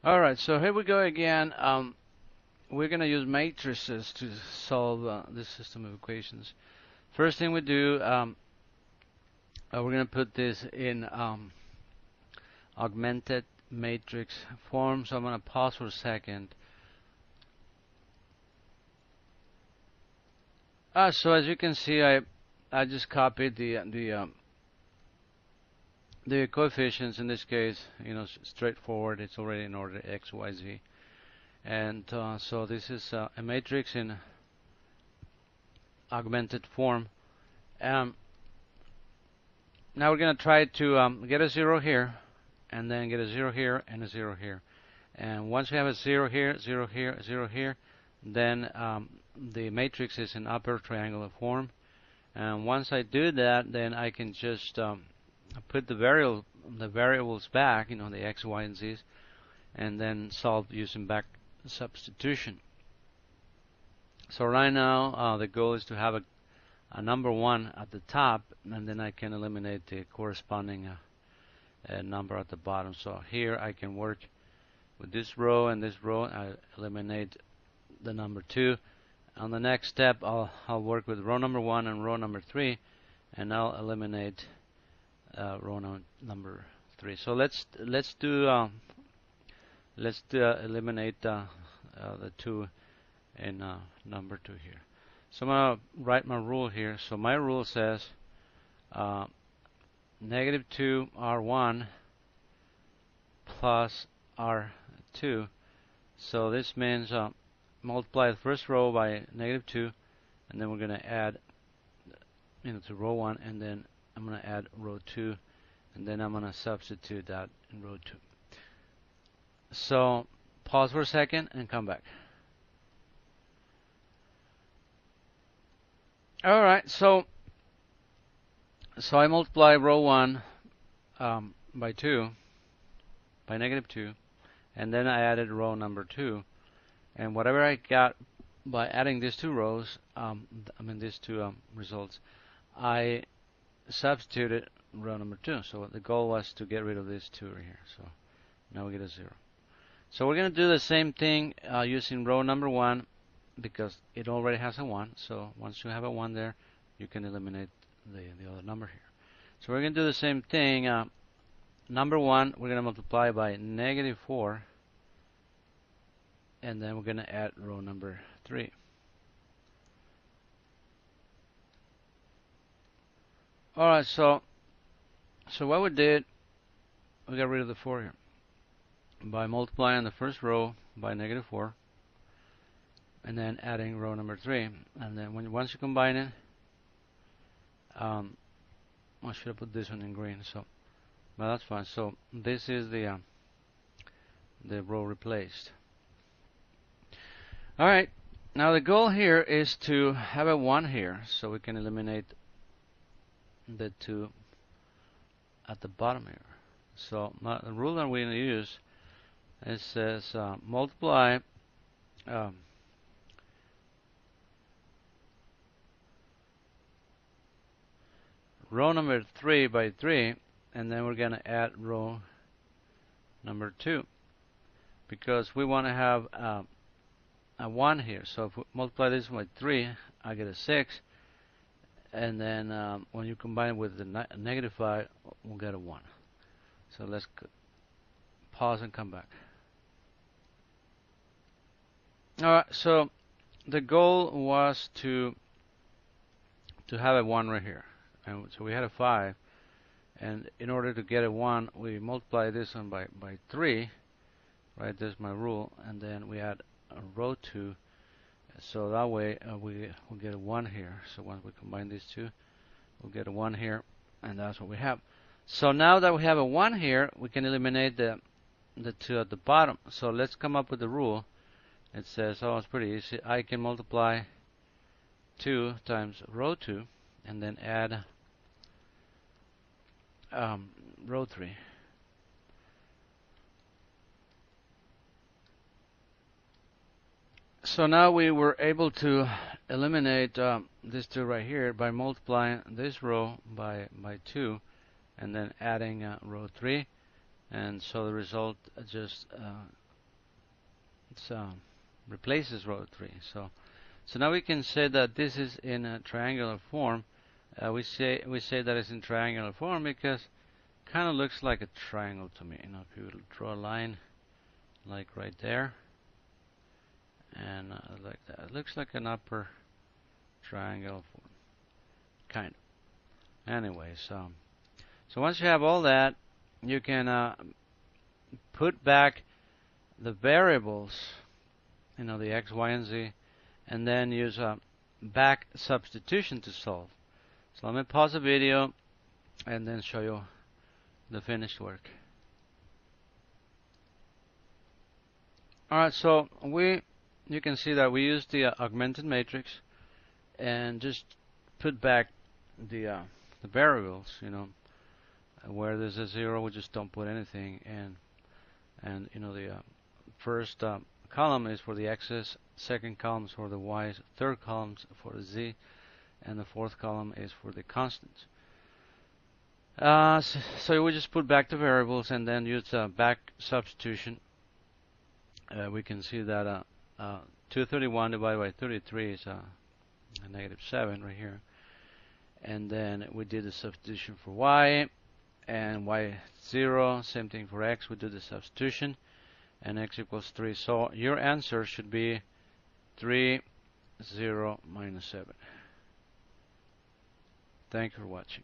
Alright, so here we go again. We're going to use matrices to solve this system of equations. First thing we do, we're going to put this in augmented matrix form. So I'm going to pause for a second. So as you can see, I just copied the coefficients. In this case, straightforward. It's already in order x, y, z. And so this is a matrix in augmented form. Now we're going to try to get a 0 here, and then get a 0 here, and a 0 here. And once we have a 0 here, 0 here, 0 here, then the matrix is in upper triangular form. And once I do that, then I can just put the variables back, the x, y, and z's, and then solve using back substitution. So right now the goal is to have a number 1 at the top, and then I can eliminate the corresponding number at the bottom. So here I can work with this row and this row. I eliminate the number 2. On the next step, I'll work with row number 1 and row number 3, and I'll eliminate row number 3. So let's eliminate the 2 in number 2 here. So I'm going to write my rule here. So my rule says negative 2 R1 plus R2. So this means multiply the first row by negative 2, and then we're going to add to row 1, and then I'm going to add row 2, and then I'm going to substitute that in row 2. So pause for a second and come back. Alright, so I multiply row 1 by 2, by negative 2, and then I added row number 2. And whatever I got by adding these two rows, these two results, I substituted row number 2. So the goal was to get rid of these 2 right here. So now we get a 0. So we're going to do the same thing using row number 1, because it already has a 1. So once you have a 1 there, you can eliminate the other number here. So we're going to do the same thing. Number 1, we're going to multiply by negative 4. And then we're going to add row number 3. Alright, so what we did, we got rid of the 4 here by multiplying the first row by negative 4, and then adding row number 3. And then once you combine it, I should have put this one in green. So, well, that's fine. So this is the row replaced. Alright, now the goal here is to have a 1 here, so we can eliminate the 2 at the bottom here. So the rule that we're going to use, it says multiply row number 3 by 3, and then we're going to add row number 2, because we want to have a 1 here. So if we multiply this by 3, I get a 6, and then when you combine it with the negative 5, we'll get a 1. So let's pause and come back. Alright, so the goal was to have a 1 right here, and so we had a 5, and in order to get a 1, we multiply this one by 3, right? There's my rule, and then we add row 2, so that way we will get a 1 here. So once we combine these two, we'll get a 1 here, and that's what we have. So now that we have a 1 here, we can eliminate the 2 at the bottom. So let's come up with the rule. It says, oh, it's pretty easy. I can multiply 2 times row 2, and then add row 3. So now we were able to eliminate this 2 right here by multiplying this row by 2, and then adding row 3, and so the result just It's replaces row 3. So now we can say that this is in a triangular form. We say that it's in triangular form because it kind of looks like a triangle to me. If you draw a line like right there, and like that, it looks like an upper triangle form, kind of. Anyways, so once you have all that, you can put back the variables, the x, y, and z, and then use a back substitution to solve. So let me pause the video and then show you the finished work. Alright, so you can see that we used the augmented matrix and just put back the variables, where there's a 0 we just don't put anything, and the first column is for the x's, second column is for the y's, third column is for the z, and the fourth column is for the constants. So we just put back the variables and then use back substitution. We can see that 231 divided by 33 is a -7 right here. And then we did the substitution for y, and y 0, same thing for x, we did the substitution, and x equals 3. So your answer should be 3, 0, minus 7. Thank you for watching.